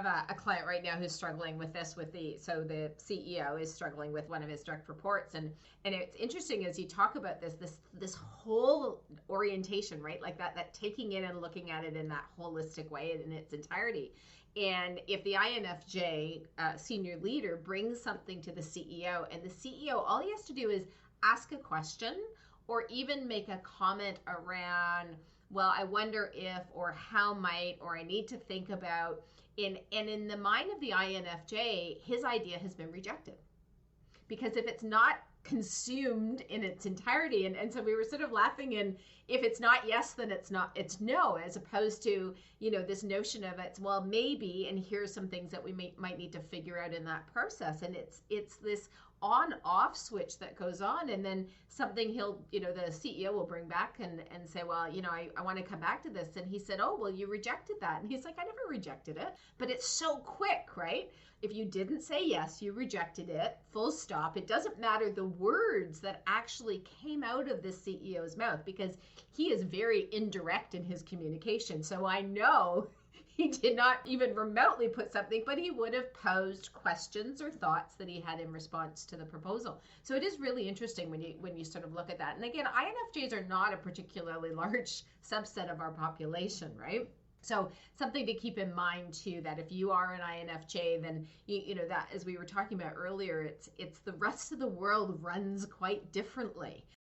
have a client right now who's struggling with this so the CEO is struggling with one of his direct reports. And it's interesting as you talk about this whole orientation, right? Like that taking it and looking at it in that holistic way in its entirety. And if the INFJ senior leader brings something to the CEO, and the CEO, all he has to do is ask a question or even make a comment around, well, I wonder if, or how might, or I need to think about, and in the mind of the INFJ, his idea has been rejected. Because if it's not consumed in its entirety, and so we were sort of laughing, and if it's not yes, then it's no, as opposed to, this notion of it's, well, maybe, and here's some things that we might need to figure out in that process. And it's this on-off switch that goes on, and then something the CEO will bring back and say, well, I want to come back to this. And he said, oh, well, you rejected that. And he's like, I never rejected it. But it's so quick, right? If you didn't say yes, you rejected it, full stop. It doesn't matter the words that actually came out of this CEO's mouth, because he is very indirect in his communication. So I know he did not even remotely put something, but he would have posed questions or thoughts that he had in response to the proposal. So it is really interesting when you sort of look at that. And again, INFJs are not a particularly large subset of our population, right? So something to keep in mind too, that if you are an INFJ, then that, as we were talking about earlier, it's the rest of the world runs quite differently.